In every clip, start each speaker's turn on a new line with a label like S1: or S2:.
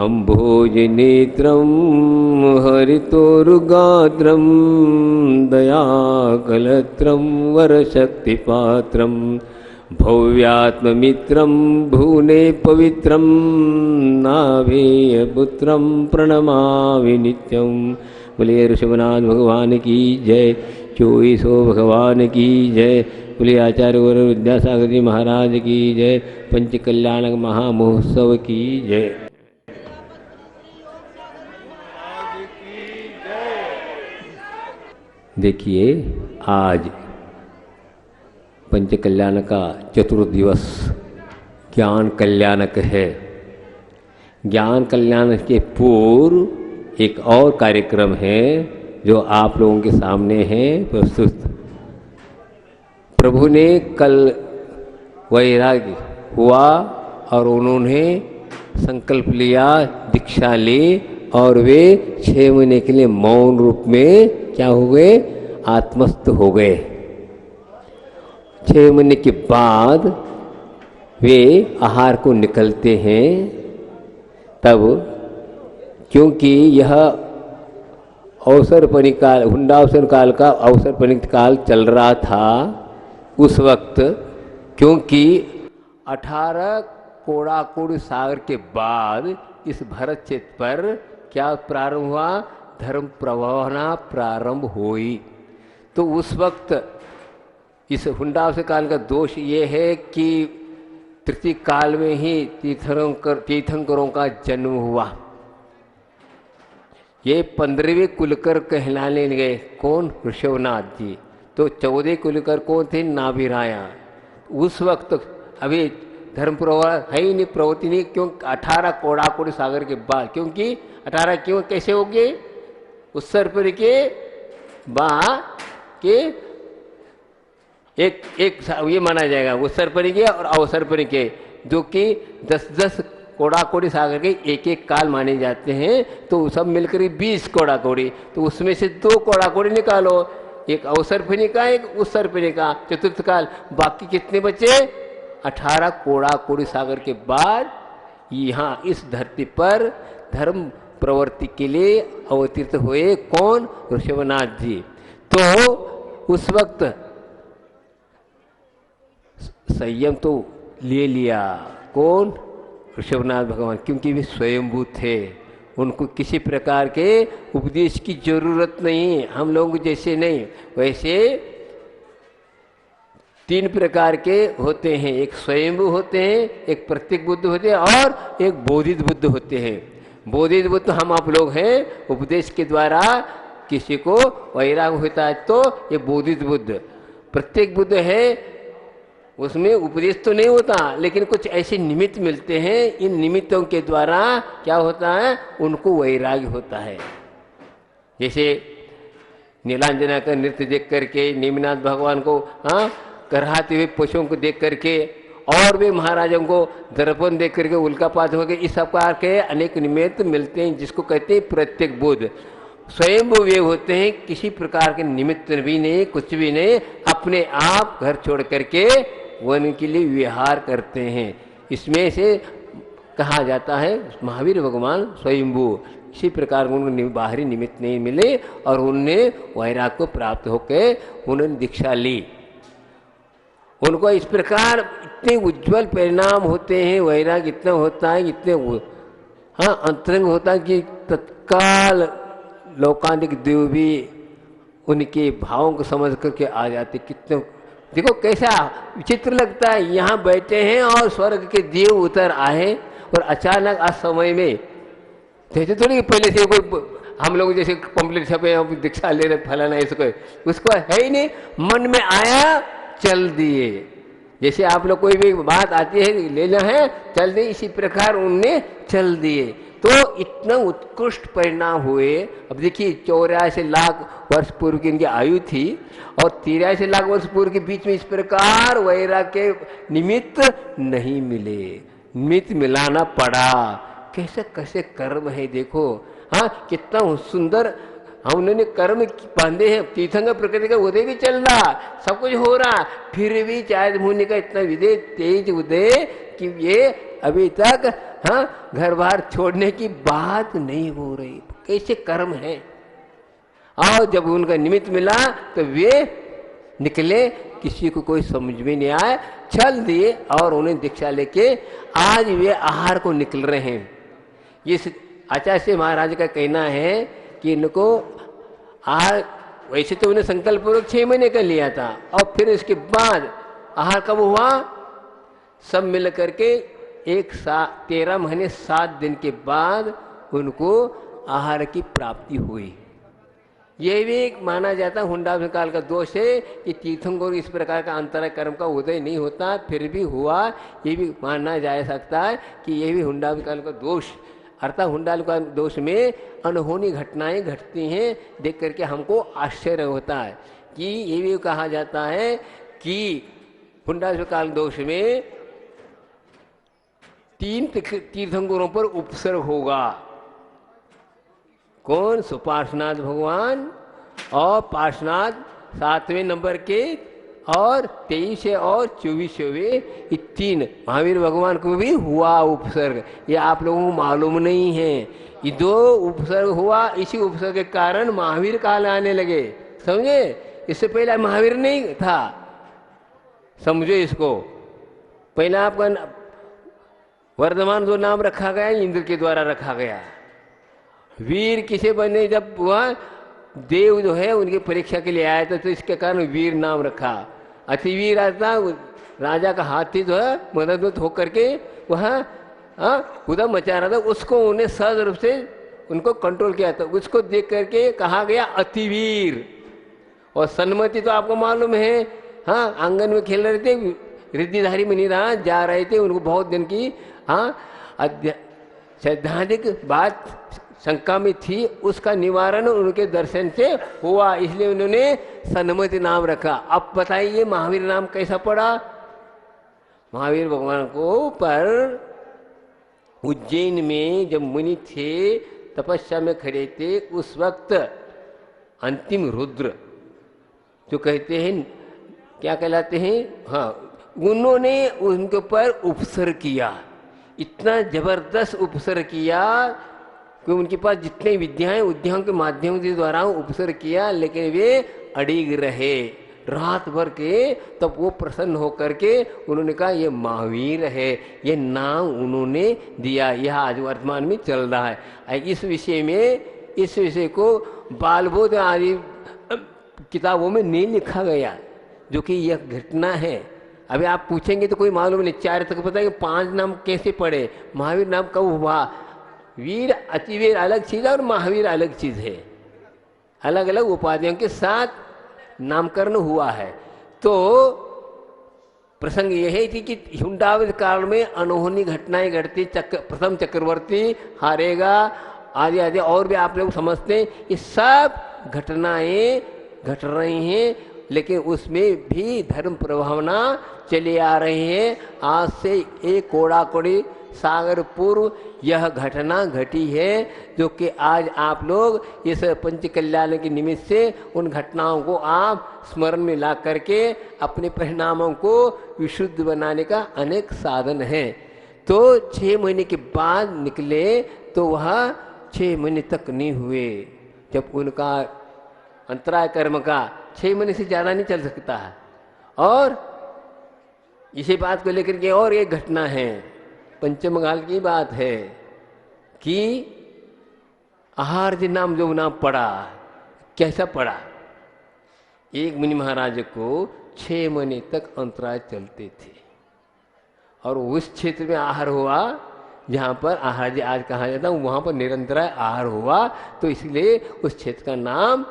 S1: अम्भोजनेत्रं हरितोरुगात्रं दयाकलत्रं वरशक्तिपात्रं भव्यात्ममित्रं भुवने पवित्रं नाभेयपुत्रं प्रणमामि नित्यं। बोले ऋषभनाथ भगवान की जय, चोईसो भगवान की जय। बोले आचार्य गुरु विद्यासागर जी महाराज की जय, पंच कल्याणक महामहोत्सव की जय। देखिए, आज पंच कल्याण का चतुर्थ दिवस ज्ञान कल्याणक है। ज्ञान कल्याण के पूर्व एक और कार्यक्रम है जो आप लोगों के सामने है प्रस्तुत। प्रभु ने कल वैराग्य हुआ और उन्होंने संकल्प लिया, दीक्षा ली और वे 6 महीने के लिए मौन रूप में क्या हो गए, आत्मस्थ हो गए। 6 महीने के बाद वे आहार को निकलते हैं। तब क्योंकि यह अवसर परिकाल, हुंडावसर काल का अवसर परिकाल चल रहा था उस वक्त, क्योंकि 18 कोड़ाकोड़ सागर के बाद इस भरत क्षेत्र पर क्या प्रारंभ हुआ, धर्म प्रवाहना प्रारंभ हुई। तो उस वक्त इस हुंडावसर काल का दोष ये है कि तृतीय काल में ही तीर्थंकरों का जन्म हुआ। ये 15वें कुलकर कहलाने गए। कौन? ऋषभनाथ जी। तो 14 कुलकर कौन थे? नाभिराया। उस वक्त अभी धर्म प्रवाह है ही नहीं, प्रवृत्ति नहीं। क्यों? 18 कोड़ाकोड़ सागर के बाद। क्योंकि 18 क्यों कैसे हो गए? उत्सर पर के के एक ये माना जाएगा, उत्सर पर के और अवसर पर के, जो कि 10-10 कोड़ाकोड़ी सागर के एक काल माने जाते हैं। तो सब मिलकर 20 कोड़ाकोड़ी। तो उसमें से 2 कोड़ाकोड़ी निकालो, एक अवसर फिनी का, एक उत्सर फिनी का, चतुर्थ काल। बाकी कितने बचे? 18 कोड़ाकोड़ी सागर के बाद यहाँ इस धरती पर धर्म प्रवृत्ति के लिए अवतीर्थ हुए। कौन? ऋषभनाथ जी। तो उस वक्त संयम तो ले लिया। कौन? ऋषभनाथ भगवान। क्योंकि वे स्वयंभू थे, उनको किसी प्रकार के उपदेश की जरूरत नहीं। हम लोग जैसे नहीं, वैसे 3 प्रकार के होते हैं। एक स्वयंभू होते हैं, एक प्रत्येक बुद्ध होते हैं और एक बोधित बुद्ध होते हैं। बोधित बुद्ध हम आप लोग हैं। उपदेश के द्वारा किसी को वैराग्य होता है तो ये बोधित बुद्ध। प्रत्येक बुद्ध है, उसमें उपदेश तो नहीं होता, लेकिन कुछ ऐसे निमित्त मिलते हैं। इन निमित्तों के द्वारा क्या होता है, उनको वैराग्य होता है। जैसे नीलांजना का नृत्य देख करके, नेमिनाथ भगवान को कराहते हुए पशुओं को देख करके, और वे महाराजों को दर्पण देख करके उल्कापात हो गए। इस प्रकार के अनेक निमित्त मिलते हैं, जिसको कहते हैं प्रत्येक बुद्ध। स्वयं वे होते हैं, किसी प्रकार के निमित्त भी नहीं, कुछ भी नहीं, अपने आप घर छोड़ करके वन के लिए विहार करते हैं। इसमें से कहा जाता है महावीर भगवान स्वयंभू। इसी प्रकार उनको बाहरी निमित्त नहीं मिले और उनने वैराग्य को प्राप्त होकर उन्होंने दीक्षा ली। उनको इस प्रकार इतने उज्जवल परिणाम होते हैं। वैराग्य इतना होता है, इतने अंतरंग होता है कि तत्काल लोकांतिक देव भी उनके भावों को समझ करके आ जाते। कितने देखो कैसा विचित्र लगता है, यहाँ बैठे हैं और स्वर्ग के देव उतर आए और अचानक आज समय में जैसे थोड़ी पहले से कोई हम लोग जैसे पंपलेट छपे दीक्षा ले रहे फलाना, ऐसे उसको है ही नहीं, मन में आया चल दिए। जैसे आप लोग कोई भी बात आती है लेना है चल दिए, इसी प्रकार उनने चल दिए। तो इतना उत्कृष्ट परिणाम हुए। अब देखिए 84 लाख वर्ष पूर्व की इनकी आयु थी और 83 लाख वर्ष पूर्व के बीच में इस प्रकार वैराग्य के निमित्त नहीं मिले, निमित्त मिलाना पड़ा। कैसे कैसे कर्म है देखो, कितना सुंदर उन्होंने कर्म बांधे हैं। तीर्थंकर प्रकृति का उदय भी चल रहा, सब कुछ हो रहा, फिर भी चार मुनि का इतना विदय तेज उदय कि ये अभी तक हाँ, घर बार छोड़ने की बात नहीं हो रही। कैसे कर्म है। और जब उनका निमित्त मिला तो वे निकले, किसी को कोई समझ में नहीं आया, चल दिए और उन्हें दीक्षा लेके आज वे आहार को निकल रहे हैं। इस आचार्य महाराज का कहना है कि इनको आहार, वैसे तो उन्हें संकल्प पूर्वक 6 महीने का लिया था, और फिर इसके बाद आहार कब हुआ, सब मिल करके 13 महीने 7 दिन के बाद उनको आहार की प्राप्ति हुई। ये भी एक माना जाता है हुंडा काल का दोष है कि तीर्थंकर इस प्रकार का अंतरा कर्म का उदय नहीं होता, फिर भी हुआ, ये भी माना जा सकता है कि ये भी हुंडा काल का दोष, अर्थात हुंडा का दोष में अनहोनी घटनाएं घटती हैं, देख करके हमको आश्चर्य होता है। कि ये भी कहा जाता है कि हुंडा काल दोष में 3 तीर्थंकरों पर उपसर्ग होगा। कौन? सुपार्श्वनाथ भगवान और पार्श्वनाथ 7वें नंबर के, और 23 और 24वें, ये 3 महावीर भगवान को भी हुआ उपसर्ग। ये आप लोगों को मालूम नहीं है। ये 2 उपसर्ग हुआ, इसी उपसर्ग के कारण महावीर काल आने लगे, समझे। इससे पहले महावीर नहीं था, समझो इसको। पहला आपका वर्धमान जो नाम रखा गया इंद्र के द्वारा रखा गया। वीर किसे बने, जब वह देव जो है उनकी परीक्षा के लिए आया था, तो इसके कारण वीर नाम रखा। अतिवीर आता राजा का हाथी जो है मदद होकर के वह उधम मचा रहा था, उसको उन्हें सहज रूप से उनको कंट्रोल किया था। उसको देख करके कहा गया अतिवीर। और सन्मति तो आपको मालूम है, हाँ, आंगन में खेल रहे थे, रिद्धिधारी मुनि राज जा रहे थे, उनको बहुत दिन की सैद्धांतिक बात शंका में थी, उसका निवारण उनके दर्शन से हुआ, इसलिए उन्होंने सन्मति नाम रखा। अब बताइए महावीर नाम कैसा पड़ा। महावीर भगवान को पर उज्जैन में जब मुनि थे, तपस्या में खड़े थे, उस वक्त अंतिम रुद्र जो कहते हैं, क्या कहलाते हैं, हाँ, उन्होंने उनके ऊपर उपसर्ग किया। इतना जबरदस्त उपसर्ग किया कि उनके पास जितने विद्याएं उद्याओं के माध्यम के द्वारा उपसर्ग किया, लेकिन वे अड़िग रहे रात भर के। तब वो प्रसन्न होकर के उन्होंने कहा ये महावीर है, ये नाम उन्होंने दिया। यह आज वर्तमान में चल रहा है। इस विषय को बालबोध आदि किताबों में नहीं लिखा गया, जो कि यह घटना है। अभी आप पूछेंगे तो कोई मालूम नहीं, 4 तक पता है कि 5 नाम कैसे पड़े, महावीर नाम कब हुआ। वीर अतिवीर अलग चीज़ है और महावीर अलग चीज़ है, अलग अलग उपाधियों के साथ नामकरण हुआ है। तो प्रसंग यह है कि हुंडावध काल में अनहोनी घटनाएं घटती, प्रथम चक्रवर्ती हारेगा आदि आदि, और भी आप लोग समझते हैं। ये सब घटनाएं घट रही हैं, लेकिन उसमें भी धर्म प्रभावना चली आ रही है। आज से एक कोड़ा कोड़ी सागर पूर्व यह घटना घटी है, जो कि आज आप लोग इस पंच कल्याण के निमित्त से उन घटनाओं को आप स्मरण में ला करके अपने परिणामों को विशुद्ध बनाने का अनेक साधन हैं। तो 6 महीने के बाद निकले तो वह 6 महीने तक नहीं हुए। जब उनका अंतराय कर्म का 6 महीने से ज़्यादा नहीं चल सकता है। और इसी बात को लेकर के और एक घटना है, पंचम काल की बात है कि आहार जी नाम जो नाम पड़ा, कैसा पड़ा। एक मुनि महाराज को 6 महीने तक अंतराय चलते थे, और उस क्षेत्र में आहार हुआ जहाँ पर आहार जी आज कहा जाता है, वहाँ पर निरंतर आहार हुआ, तो इसलिए उस क्षेत्र का नाम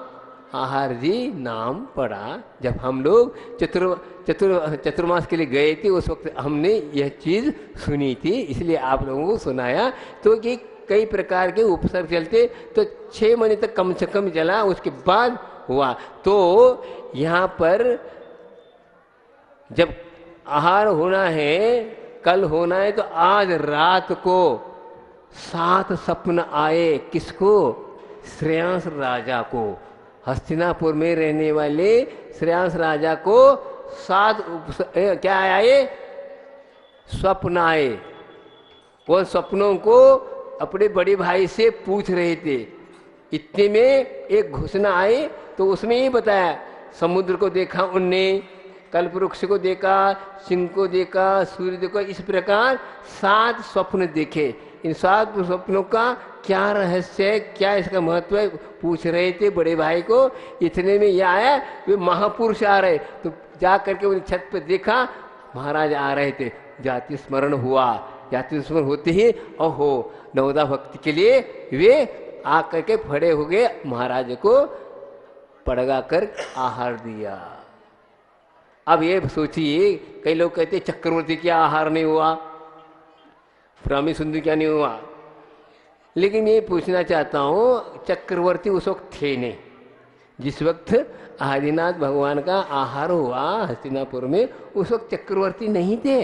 S1: आहार जी नाम पड़ा। जब हम लोग चतुर्मास के लिए गए थे, उस वक्त हमने यह चीज़ सुनी थी, इसलिए आप लोगों को सुनाया। तो कि कई प्रकार के उपसर्ग चलते, तो 6 महीने तक कम से कम चला, उसके बाद हुआ। तो यहाँ पर जब आहार होना है, कल होना है, तो आज रात को 7 स्वप्न आए। किसको? श्रेयांस राजा को। हस्तिनापुर में रहने वाले श्रेयांस राजा को 7 क्या आए? स्वप्न आए। वो सपनों को अपने बड़े भाई से पूछ रहे थे। इतने में एक घोषणा आई, तो उसमें ये बताया, समुद्र को देखा उनने, कल्पवृक्ष को देखा, सिंह को देखा, सूर्य देखा, इस प्रकार 7 स्वप्न देखे। इन 7 स्वप्नों का क्या रहस्य है, क्या इसका महत्व है, पूछ रहे थे बड़े भाई को। इतने में यह आया, वे महापुरुष आ रहे, तो जा करके उन छत पर देखा, महाराज आ रहे थे। जाति स्मरण हुआ, जाति स्मरण होते ही ओहो, नवोदा भक्ति के लिए वे आ करके खड़े हो गए, महाराज को पड़गा कर आहार दिया। अब ये सोचिए, कई लोग कहते चक्रवर्ती क्या आहार नहीं हुआ, ब्राह्मी सुंदर क्या नहीं हुआ, लेकिन ये पूछना चाहता हूँ, चक्रवर्ती उस वक्त थे नहीं। जिस वक्त आदिनाथ भगवान का आहार हुआ हस्तिनापुर में, उस वक्त चक्रवर्ती नहीं थे।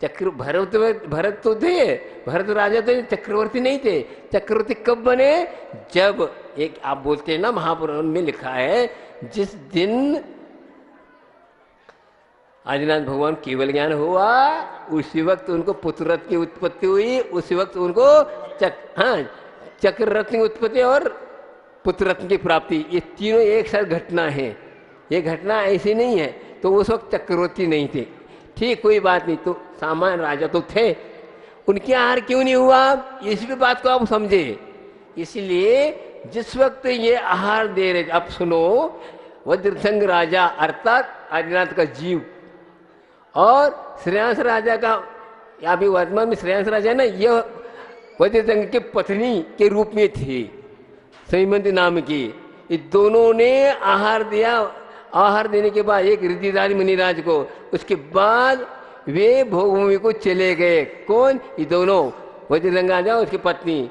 S1: भरत तो थे, भरत राजा थे, चक्रवर्ती नहीं थे। चक्रवर्ती कब बने? जब एक आप बोलते हैं ना, महापुराण में लिखा है, जिस दिन आदिनाथ भगवान केवल ज्ञान हुआ, उसी वक्त उनको पुत्र रत्न की उत्पत्ति हुई, उसी वक्त उनको चक्र रत्न की उत्पत्ति और पुत्र रत्न की प्राप्ति, ये तीनों एक साथ घटना है। ये घटना ऐसी नहीं है, तो उस वक्त चक्रवर्ती नहीं थे। ठीक, कोई बात नहीं, तो सामान्य राजा तो थे, उनके आहार क्यों नहीं हुआ, इस भी बात को आप समझे। इसलिए जिस वक्त ये आहार दे रहे, अब सुनो, वज्रसंग राजा अर्थात आदिनाथ का जीव और श्रेयांश राजा का, या भी वर्तमान में श्रेयांश राजा है ना, यह वज्रसंग की पत्नी के रूप में थी, सईमंती नाम की। ये दोनों ने आहार दिया। आहार देने के बाद एक रिद्धिदारी मुनिराज को, उसके बाद वे भोगभूमि को चले गए। कौन? ये दोनों, वज्रसंग राजा उसकी पत्नी।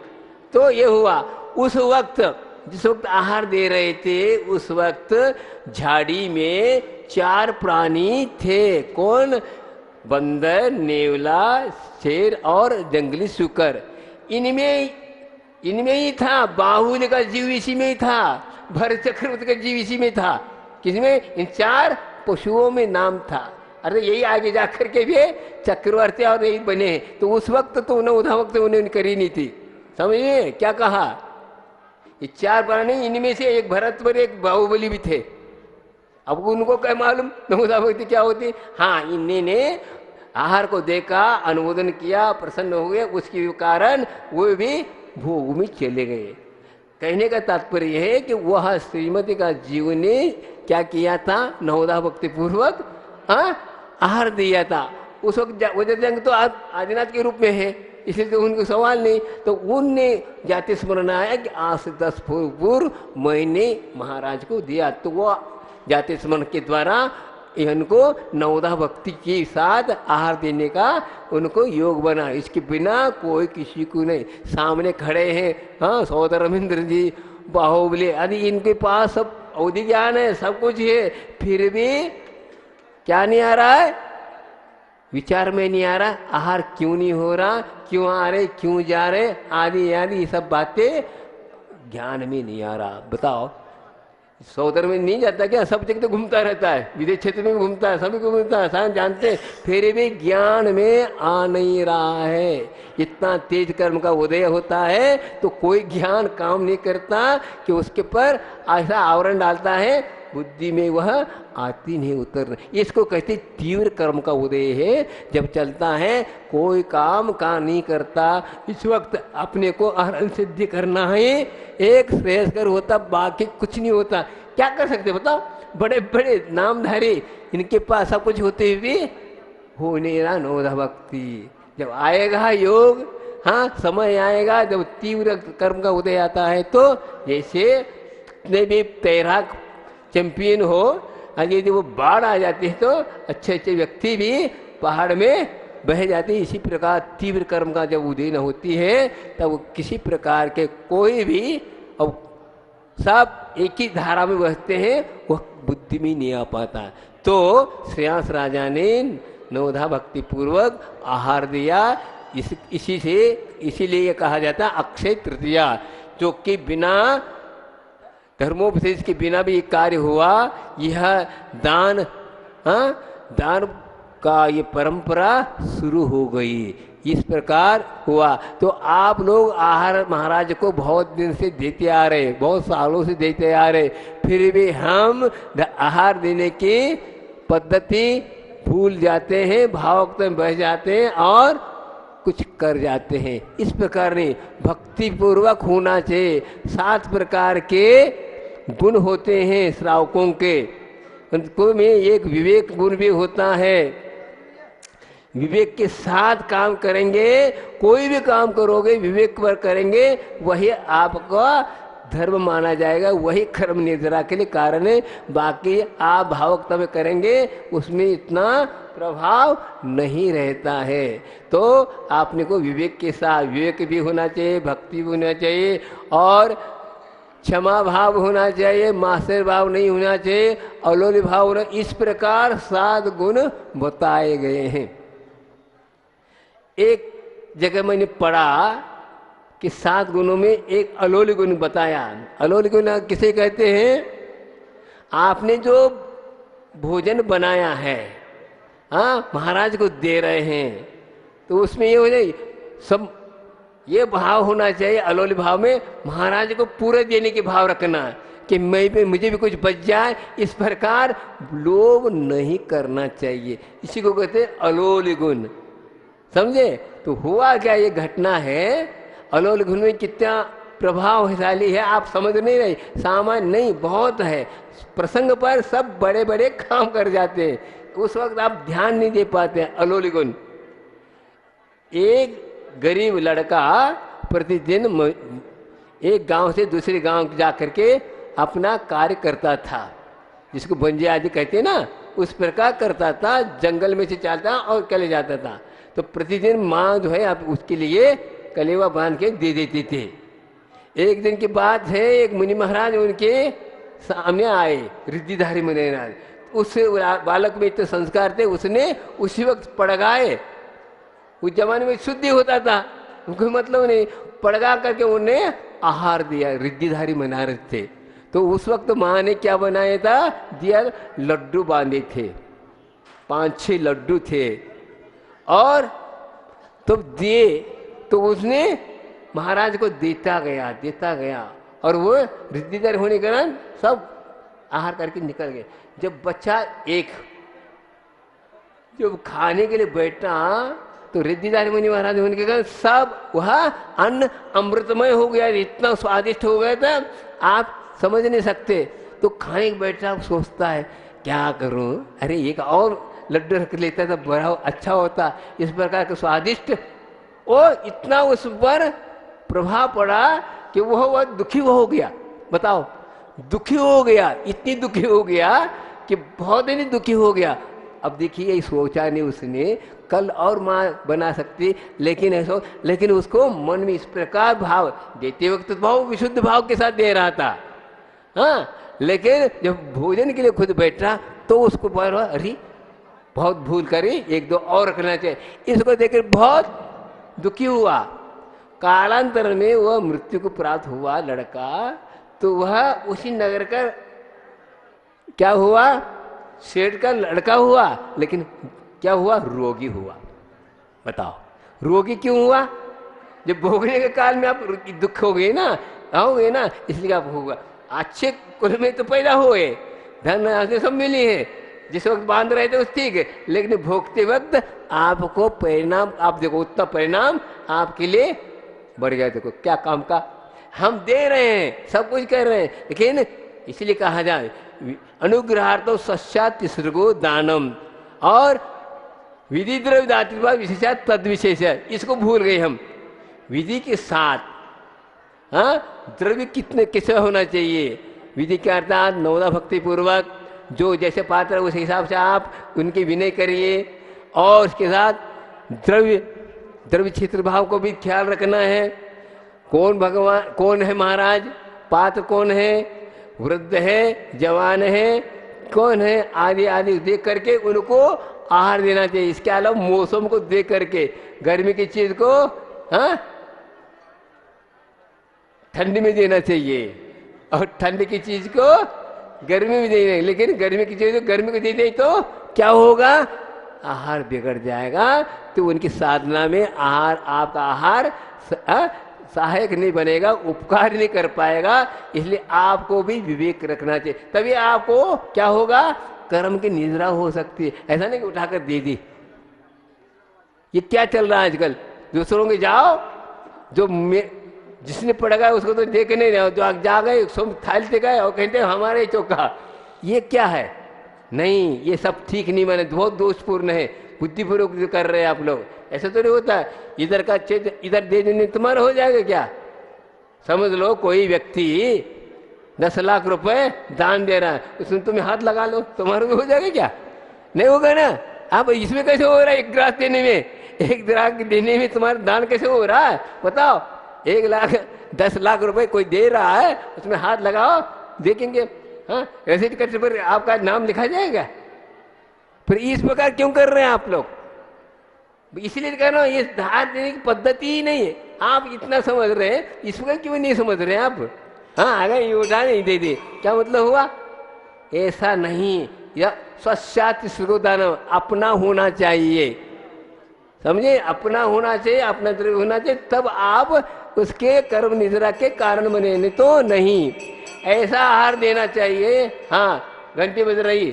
S1: तो ये हुआ, उस वक्त जिस वक्त आहार दे रहे थे, उस वक्त झाड़ी में 4 प्राणी थे। कौन? बंदर, नेवला, शेर और जंगली सुकर। इनमें ही था, बाहुल्य का जीव इसी में ही था, भरत चक्रवर्ती का जीव इसी में था। किसमें? इन 4 पशुओं में नाम था। अरे यही आगे जाकर के भी चक्रवर्ती और यही बने। तो उस वक्त तो नवोदा वक्त उन्होंने करी नहीं थी। समझिए क्या कहा? ये 4 प्राणी, इनमें से एक भरत पर एक बाहुबली भी थे। अब उनको क्या मालूम नवोदा भक्ति क्या होती? हाँ, इन्होंने आहार को देखा, अनुमोदन किया, प्रसन्न हो गए, उसके कारण वो भी भोग में चले गए। कहने का तात्पर्य है कि वह श्रीमती का जीव ने क्या किया था? नवोदा भक्ति पूर्वक आहार दिया था। उस वक्त वज्रसंग तो आदिनाथ के रूप में है, इसलिए तो उनको सवाल नहीं। तो उनने जाति स्मरण आया कि आज से 10 पूर्व मैंने महाराज को दिया, तो वो जाति स्मरण के द्वारा इनको नवोदा भक्ति के साथ आहार देने का उनको योग बना। इसके बिना कोई किसी को नहीं। सामने खड़े हैं, हाँ, सौदरमिंद्र जी, बाहुबली आदि, इनके पास सब अवधि ज्ञान है, सब कुछ है, फिर भी क्या नहीं आ रहा है? विचार में नहीं आ रहा। आहार क्यों नहीं हो रहा, क्यों आ रहे, क्यों जा रहे, आदि आदि ये सब बातें ज्ञान में नहीं आ रहा। बताओ, सौदर में नहीं जाता क्या? सब जगह तो घूमता रहता है, विदेश क्षेत्र में घूमता है, सभी को घूमता है, सब जानते हैं, फिर भी ज्ञान में आ नहीं रहा है। इतना तेज कर्म का उदय होता है तो कोई ज्ञान काम नहीं करता कि उसके पर ऐसा आवरण डालता है, बुद्धि में वह आती नहीं, उतर। इसको कहते तीव्र कर्म का उदय है। जब चलता है कोई काम का नहीं करता, इस वक्त अपने को अहरण सिद्धि करना है, एक श्रेयस्कर होता, बाकी कुछ नहीं होता। क्या कर सकते बताओ? बड़े बड़े नामधारी, इनके पास सब कुछ होते हुए हो नहीं रहा नवोदा भक्ति। जब आएगा योग, हाँ, समय आएगा जब तीव्र कर्म का उदय आता है, तो जैसे जितने भी तैराक चैंपियन हो, यदि वो बाढ़ आ जाती है तो अच्छे अच्छे व्यक्ति भी पहाड़ में बह जाते हैं। इसी प्रकार तीव्र कर्म का जब उदय न होती है, तब किसी प्रकार के कोई भी, अब सब एक ही धारा में बहते हैं, वह बुद्धि में नहीं आ पाता। तो श्रेयांश राजा ने नवोदा भक्ति पूर्वक आहार दिया। इसीलिए कहा जाता है अक्षय तृतीया, जो कि बिना धर्मोपदेश के बिना भी एक कार्य हुआ। यह दान, दान का ये परंपरा शुरू हो गई। इस प्रकार हुआ। तो आप लोग आहार महाराज को बहुत दिन से देते आ रहे, बहुत सालों से देते आ रहे, फिर भी हम आहार देने की पद्धति भूल जाते हैं, भावुकता में बह जाते हैं और कुछ कर जाते हैं। इस प्रकार नहीं, भक्ति पूर्वक होना चाहिए। 7 प्रकार के गुण होते हैं श्रावकों के, उनको में एक विवेक गुण भी होता है। विवेक के साथ काम करेंगे, कोई भी काम करोगे विवेक पर करेंगे, वही आपका धर्म माना जाएगा, वही कर्म निद्रा के लिए कारण है। बाकी आप भावुकता में करेंगे उसमें इतना प्रभाव नहीं रहता है। तो आपने को विवेक के साथ, विवेक भी होना चाहिए, भक्ति भी होना चाहिए और क्षमा भाव होना चाहिए, मास्टर भाव नहीं होना चाहिए, अलोली भाव होना। इस प्रकार 7 गुण बताए गए हैं। एक जगह मैंने पढ़ा कि 7 गुणों में एक अलोली गुण बताया। अलोली गुण किसे कहते हैं? आपने जो भोजन बनाया है, हाँ, महाराज को दे रहे हैं, तो उसमें ये हो जाए सब, ये भाव होना चाहिए। अलोली भाव में महाराज को पूरे देने के भाव रखना कि मैं भी, मुझे भी कुछ बच जाए, इस प्रकार लोभ नहीं करना चाहिए। इसी को कहते हैं अलोली गुण। समझे? तो हुआ क्या, ये घटना है। अलोल गुण में कितना प्रभावशाली है आप समझ नहीं रहे, सामान्य नहीं, बहुत है। प्रसंग पर सब बड़े बड़े काम कर जाते हैं, उस वक्त आप ध्यान नहीं दे पाते हैं। अलोल गुण, एक गरीब लड़का प्रतिदिन एक गांव से दूसरे गांव जा करके अपना कार्य करता था, जिसको बंजे आदि कहते हैं ना, उस प्रकार करता था। जंगल में से चलता और चले जाता था। तो प्रतिदिन माँ जो है आप उसके लिए कलेवा बांध के दे देते थे। एक दिन की बात है, एक मुनि महाराज उनके सामने आए, रिद्धिधारी मुनि महाराज। उस बालक में इतने संस्कार थे, उसने उसी वक्त पड़गाए। उस जमाने में शुद्धि होता था, कोई मतलब नहीं, पड़गा करके उन्हें आहार दिया। रिद्धिधारी महाराज थे, तो उस वक्त माँ ने क्या बनाया था, दिया, लड्डू बांधे थे, 5-6 लड्डू थे और तो दिए। तो उसने महाराज को देता गया और वो रिद्धिधारी होने के कारण सब आहार करके निकल गए। जब बच्चा एक जब खाने के लिए बैठा तो रिद्धिधारी मुनि महाराज होने के कारण सब वह अन्न अमृतमय हो गया, इतना स्वादिष्ट हो गया था आप समझ नहीं सकते। तो खाने के बैठा सोचता है क्या करूं, अरे एक और लड्डू रख लेता था, बड़ा अच्छा होता। इस प्रकार के स्वादिष्ट, और इतना उस पर प्रभाव पड़ा कि वह दुखी हो गया। बताओ, दुखी हो गया, इतनी दुखी हो गया कि बहुत ही दुखी हो गया। अब देखिए, सोचा नहीं उसने कल और माँ बना सकती, लेकिन ऐसा, लेकिन उसको मन में इस प्रकार भाव देते वक्त तो भाव विशुद्ध भाव के साथ दे रहा था, हाँ, लेकिन जब भोजन के लिए खुद बैठा तो उसको अरे बहुत भूल करी, 1-2 और रखना चाहिए। इसको देखकर बहुत दुखी हुआ। कालांतर में वह मृत्यु को प्राप्त हुआ लड़का। तो वह उसी नगर का क्या हुआ, सेठ का लड़का हुआ, लेकिन क्या हुआ, रोगी हुआ। बताओ, रोगी क्यों हुआ? जब भोगने के काल में आप दुख हो गए ना, आओगे ना, इसलिए आप होगा। अच्छे कुल में तो पैदा हुए, धन आदि सब मिली है, जिस वक्त बांध रहे थे उस ठीक है, लेकिन भोगते वक्त आपको परिणाम, आप देखो उतना परिणाम आपके लिए बढ़ गया। देखो क्या काम का, हम दे रहे हैं, सब कुछ कर रहे हैं, लेकिन इसलिए कहा जाए अनुग्रहार्थो सश्चात तिसृगो दानम और विधि द्रव्य दातृत्व विशेषात तद विशेष, इसको भूल गए हम। विधि के साथ, हाँ, द्रव्य कितने कैसे होना चाहिए, विधि के अर्थात नवदा भक्ति पूर्वक जो जैसे पात्र उस हिसाब से आप उनकी विनय करिए, और उसके साथ द्रव्य क्षेत्र भाव को भी ख्याल रखना है। कौन भगवान, कौन है महाराज, पात्र कौन है, वृद्ध है, जवान है, कौन है, आदि आदि देख करके उनको आहार देना चाहिए। इसके अलावा मौसम को देख करके, गर्मी की चीज को हाँ ठंडी में देना चाहिए, और ठंडी की चीज को गर्मी में देना, लेकिन गर्मी की चीज को गर्मी को दे दे तो क्या होगा, आहार बिगड़ जाएगा। तो उनकी साधना में आहार, आपका आहार सहायक नहीं बनेगा, उपकार नहीं कर पाएगा। इसलिए आपको भी विवेक रखना चाहिए, तभी आपको क्या होगा, कर्म की निद्रा हो सकती है। ऐसा नहीं कि उठाकर दे दी। ये क्या चल रहा है आजकल, दूसरों के जाओ, जो जिसने पड़ेगा उसको तो देख नहीं रहे, जो जा गए थाली से गए और कहते हमारे चौका, ये क्या है? नहीं, ये सब ठीक नहीं माने, बहुत दोषपूर्ण है, बुद्धिपूर्वक जो कर रहे हैं आप लोग। ऐसा तो नहीं होता इधर का चेत इधर दे देने तुम्हारा हो जाएगा क्या? समझ लो कोई व्यक्ति 10 लाख रुपए दान दे रहा है, उसमें तुम्हें हाथ लगा लो, तुम्हारा भी हो जाएगा क्या? नहीं होगा ना। आप इसमें कैसे हो रहा है, एक गिलास देने में, एक गिलास देने में तुम्हारा दान कैसे हो रहा है बताओ? 10 लाख रुपए कोई दे रहा है, उसमें हाथ लगाओ, देखेंगे। हाँ, ऐसे कट पर आपका नाम लिखा जाएगा? फिर इस प्रकार क्यों कर रहे हैं आप लोग? इसलिए कह रहा हूं, ये दान देने की पद्धति ही नहीं है। आप इतना समझ रहे हैं, इस प्रकार क्यों नहीं समझ रहे हैं आप? हाँ, अगर ये उदाहरण नहीं दे दे, क्या मतलब हुआ? ऐसा नहीं, यह स्वस्याति सुरोदानम, अपना होना चाहिए, समझे? अपना होना चाहिए, अपना द्रव्य होना चाहिए, तब आप उसके कर्म निद्रा के कारण बने, नहीं तो नहीं। ऐसा आहार देना चाहिए। हाँ, घंटी बज रही,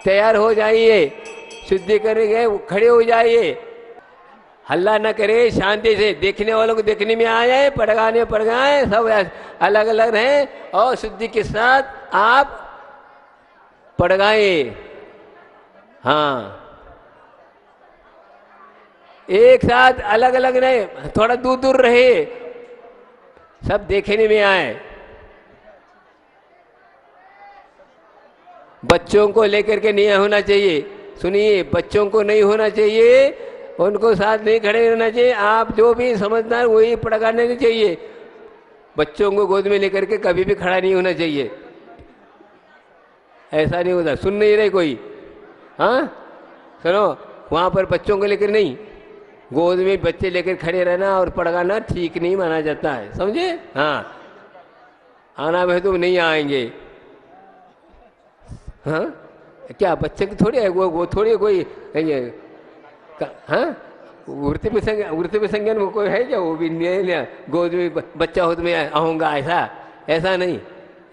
S1: तैयार हो जाइए, शुद्धि करेंगे, खड़े हो जाइए, हल्ला न करे, शांति से देखने वालों को देखने में आ जाए, पड़गाने पड़ जाए, सब अलग अलग रहें और शुद्धि के साथ आप पड़गाए। हाँ, एक साथ अलग अलग नहीं, थोड़ा दूर दूर रहे, सब देखने में आए। बच्चों को लेकर के नहीं होना चाहिए, सुनिए, बच्चों को नहीं होना चाहिए, उनको साथ नहीं खड़े रहना चाहिए। आप जो भी समझदार वही पड़काने नहीं चाहिए। बच्चों को गोद में लेकर के कभी भी खड़ा नहीं होना चाहिए, ऐसा नहीं होता। सुन नहीं रहे कोई? हाँ, सुनो, वहाँ पर बच्चों को लेकर नहीं, गोद में बच्चे लेकर खड़े रहना और पड़काना ठीक नहीं माना जाता है, समझे? हाँ, आना भाई तो नहीं आएंगे। हाँ, क्या बच्चे की थोड़ी है वो थोड़ी कोई, हाँ, वृत्ति में संज्ञान वो कोई है क्या? वो भी नहीं, गोद में बच्चा हो तो मैं आऊँगा, ऐसा नहीं।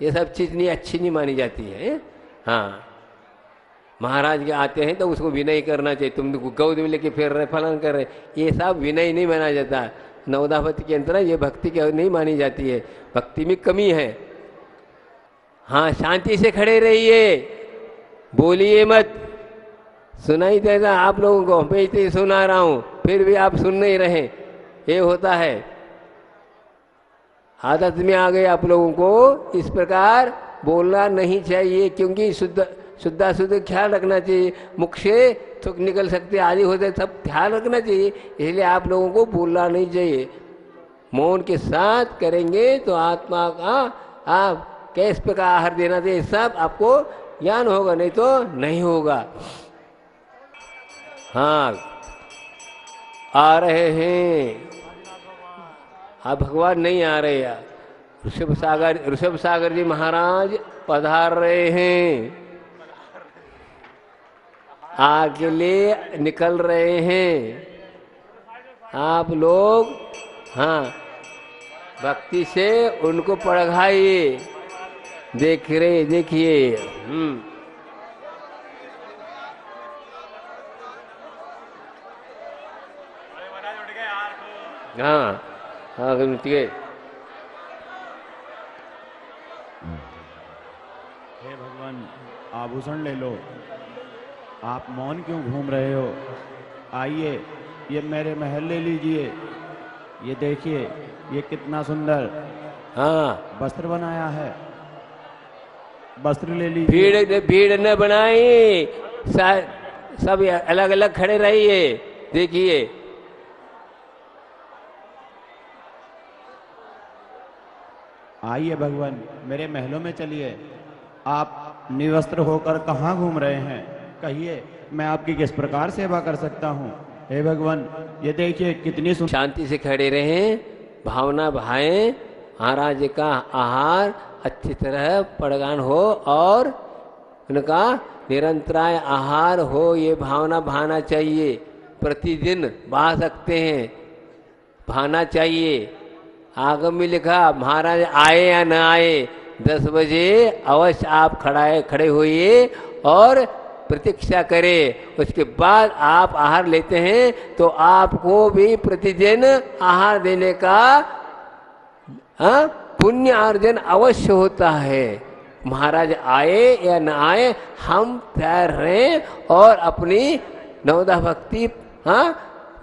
S1: ये सब चीज़ नहीं, अच्छी नहीं मानी जाती है। हाँ, महाराज के आते हैं तो उसको विनय करना चाहिए, तुम गोद में लेके फिर रहे, फलन कर रहे, ये सब विनय नहीं माना जाता। नवदापति के अंतर ये भक्ति की नहीं मानी जाती है, भक्ति में कमी है। हाँ, शांति से खड़े रहिए, बोलिए मत, सुनाई देता आप लोगों को, मैं इतनी सुना रहा हूं फिर भी आप सुन नहीं रहे, ये होता है। आदत में आ गए आप लोगों को, इस प्रकार बोलना नहीं चाहिए, क्योंकि शुद्ध ख्याल रखना चाहिए। मुख से थूक निकल सकते, आदि होते, सब ख्याल रखना चाहिए, इसलिए आप लोगों को बोलना नहीं चाहिए। मौन के साथ करेंगे तो आत्मा का आप किस प्रकार आहार देना चाहिए, सब आपको ज्ञान होगा, नहीं तो नहीं होगा। हाँ, आ रहे हैं, आप भगवान नहीं आ रहे यार, ऋषभ सागर जी महाराज पधार रहे हैं, आगे लिए निकल रहे हैं। आप लोग हाँ, भक्ति से उनको पढ़ाइए, देख रहे, देखिए। हाँ हाँ, ठीक है।
S2: हे भगवान, आभूषण ले लो, आप मौन क्यों घूम रहे हो? आइए, ये मेरे महल ले लीजिए, ये देखिए, ये कितना सुंदर
S1: हाँ,
S2: वस्त्र बनाया है, वस्त्र ले लीजिए।
S1: भीड़ न बनाई, सब अलग अलग खड़े रहिए, देखिए।
S2: आइए भगवान, मेरे महलों में चलिए। आप निवस्त्र होकर कहाँ घूम रहे हैं? कहिए, मैं आपकी किस प्रकार सेवा कर सकता हूँ? हे भगवान, ये देखिए कितनी
S1: शांति से खड़े रहें, भावना भाएं, महाराज का आहार अच्छी तरह पड़गान हो और उनका निरंतराय आहार हो, ये भावना भाना चाहिए। प्रतिदिन बहा सकते हैं, भाना चाहिए। आगम में लिखा महाराज आए या न आए, 10 बजे अवश्य आप खड़े होइए और प्रतीक्षा करें। उसके बाद आप आहार लेते हैं तो आपको भी प्रतिदिन आहार देने का पुण्य अर्जन अवश्य होता है। महाराज आए या न आए, हम तैयार रहें और अपनी नवदा भक्ति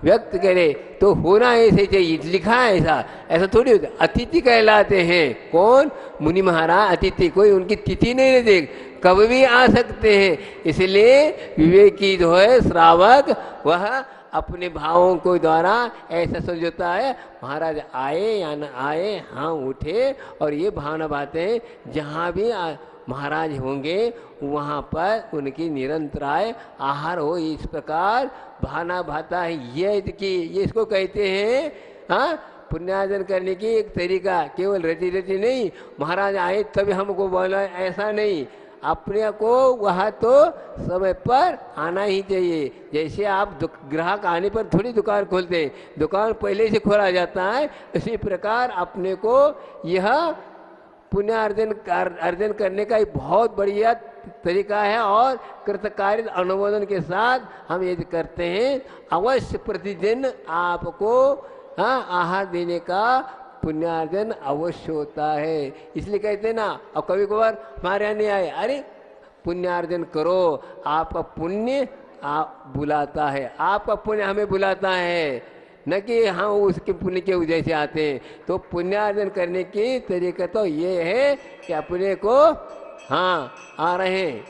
S1: व्यक्त करें। तो होना ऐसे चाहिए, लिखा है ऐसा, ऐसा थोड़ी होता। अतिथि कहलाते हैं कौन? मुनि महाराज अतिथि, कोई उनकी तिथि नहीं देख, कभी भी आ सकते हैं। इसलिए विवेकी जो है श्रावक, वह अपने भावों को द्वारा ऐसा समझता है महाराज आए या न आए, हम उठे और ये भावना बातें जहाँ भी महाराज होंगे वहाँ पर उनकी निरंतराय आहार हो, इस प्रकार भाना भाता है। ये इसको कहते हैं पुण्यार्जन करने की एक तरीका। केवल रटी रटी नहीं, महाराज आए तभी हमको बोला, ऐसा नहीं। अपने को वह तो समय पर आना ही चाहिए। जैसे आप ग्राहक आने पर थोड़ी दुकान खोलते हैं, दुकान पहले से खोला जाता है, इसी प्रकार अपने को यह पुण्य अर्जन करने का एक बहुत बढ़िया तरीका है। और कृतकार्य अनुमोदन के साथ हम यदि करते हैं, अवश्य प्रतिदिन आपको आहार देने का पुण्यार्जन अवश्य होता है। इसलिए कहते हैं ना, और कभी कभार हमारे यहाँ नहीं आए, अरे पुण्यार्जन करो, आपका पुण्य आप बुलाता है, आपका पुण्य हमें बुलाता है, न कि हम उसके पुण्य के वजह से आते हैं। तो पुण्यार्जन करने की तरीका तो ये है कि अपने को आ रहे हैं।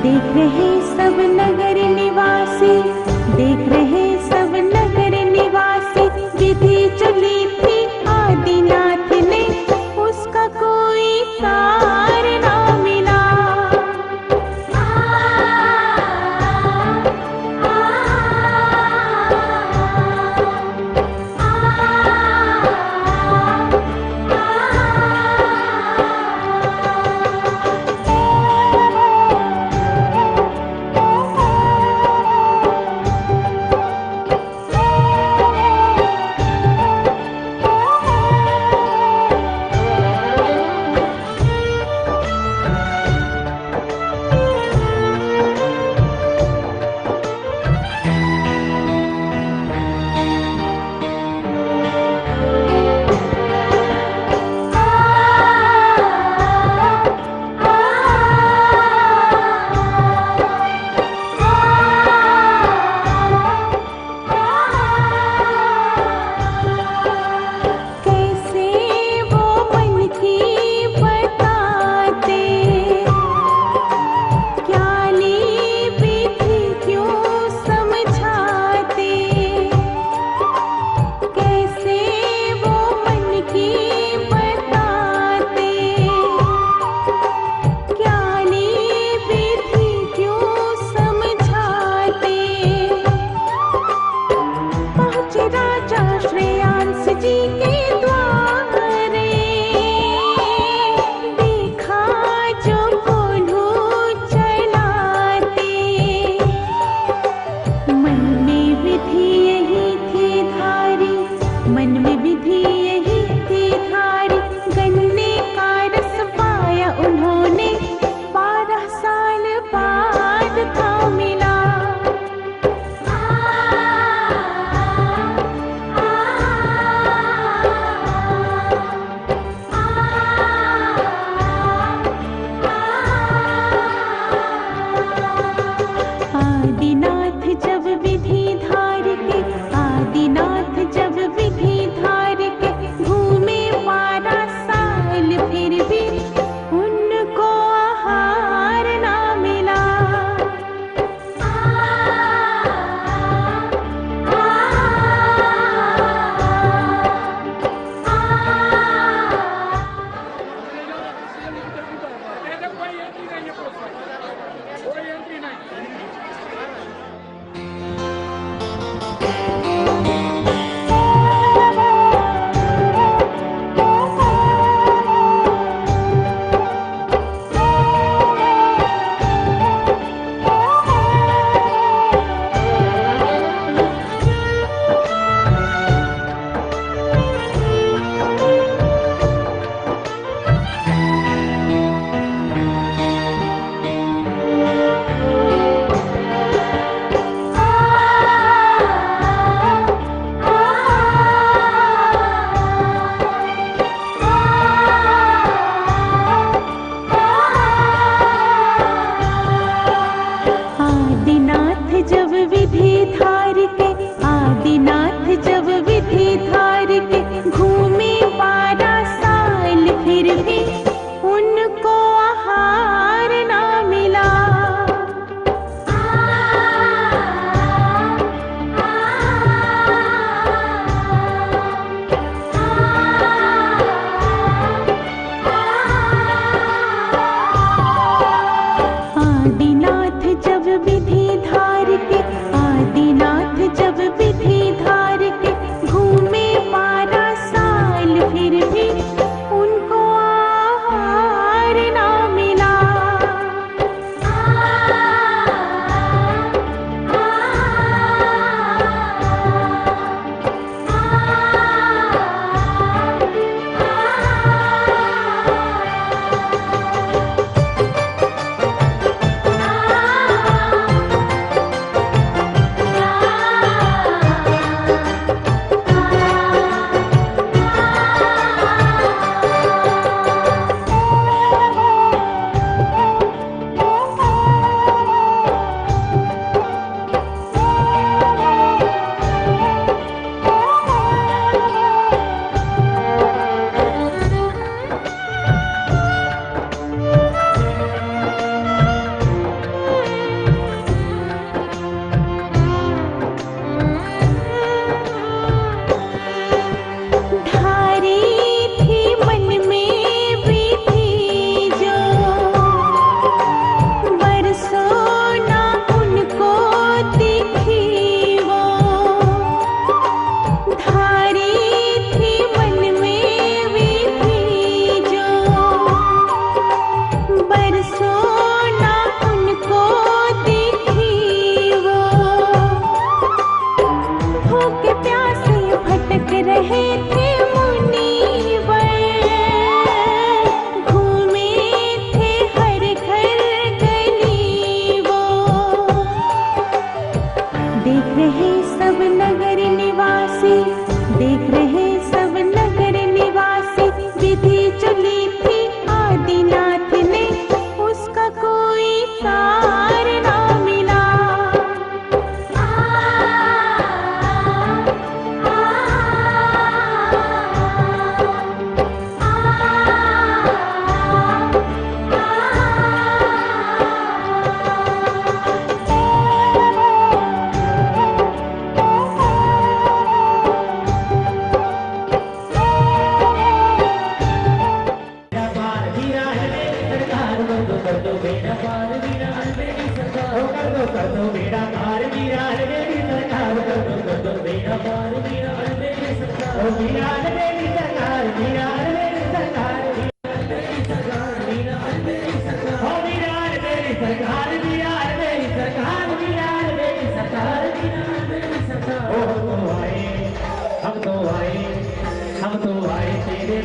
S3: देख रहे सब नगर निवासी, देख रहे सब नगर निवासी, विधि चली थी आदिनाथ ने, उसका कोई सार ना मिला।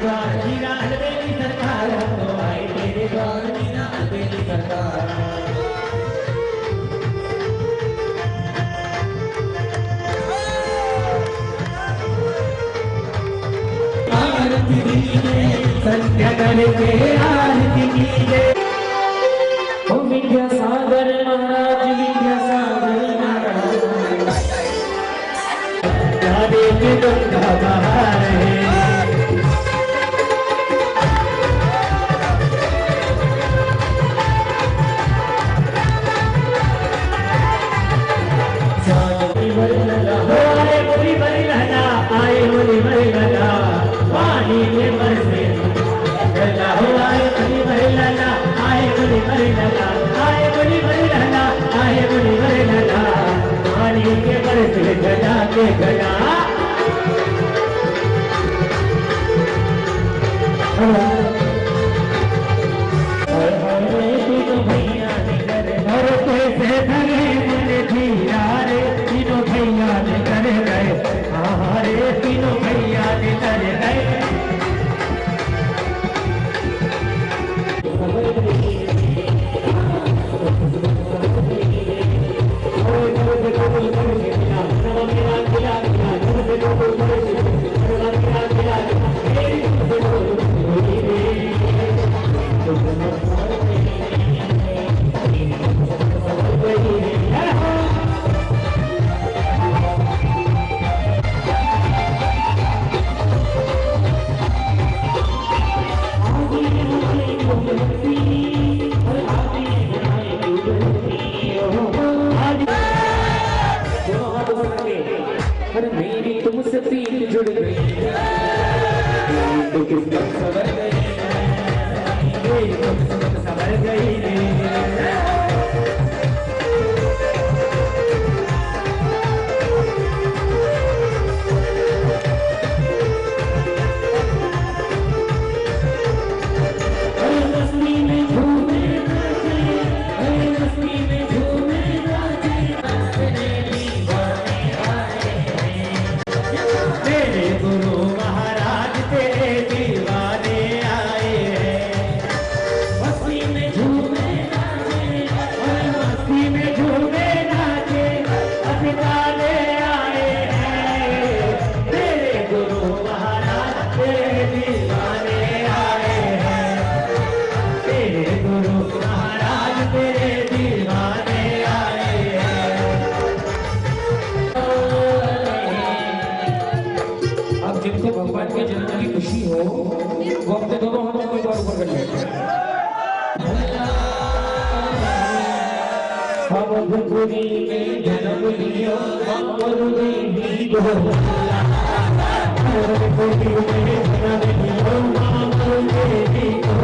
S2: द्वार मीरा अलबेली सरकार, हम तो आए तेरे द्वार मीरा अलबेली सरकार। आरती कीजिए संध्या करके आरती कीजिए। ओ विद्यासागर महाराज, विद्यासागर महाराज, राधे के गंगा बहा रहे। आए होली महिला पानी में बरसे गला हो, आए होली महिला, आए होली महिला, आए होली महिला, आए होली महिला, पानी के बरसे गला के गला। भैया ने कर भरते से धरे मुझे धीरा रे, तीनों भैया ने कर गए, हमारे तीनों भैया ने कर गए। मेरी तुमसे प्रीत जुड़ गई, तो किस्मत सवर गई, मेरी किस्मत सवर गई। जिनको भगवान के जन्म की खुशी हो वो अपने दोनों हाथों को एक बार ऊपर कर लेते हैं। मधुपुरी में जन्म लियो मरुदेवी को, मरुदेवी में जन्म लियो मरुदेवी को।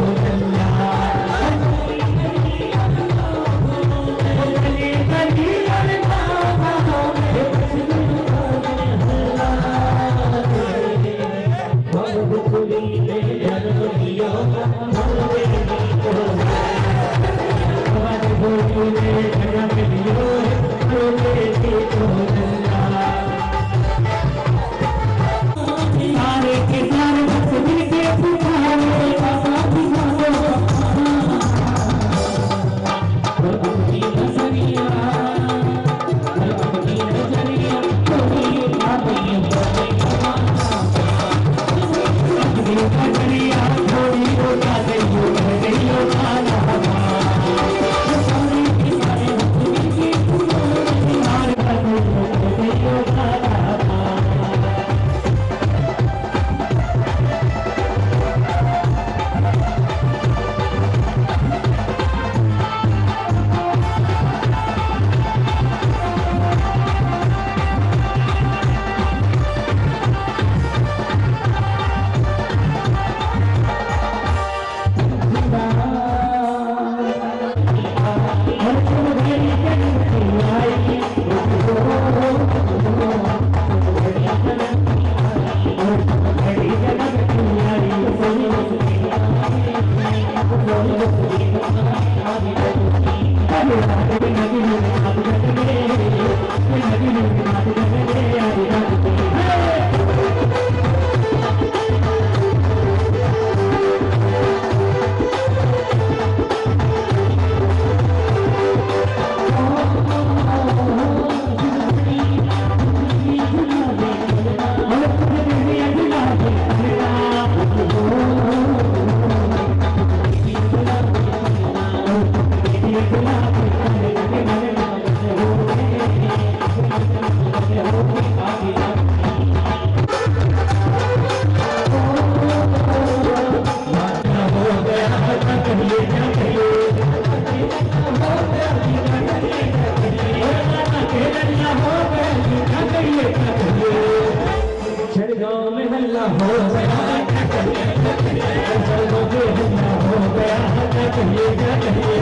S4: कहिए क्या कहिए।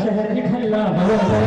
S4: शहर निकलना हो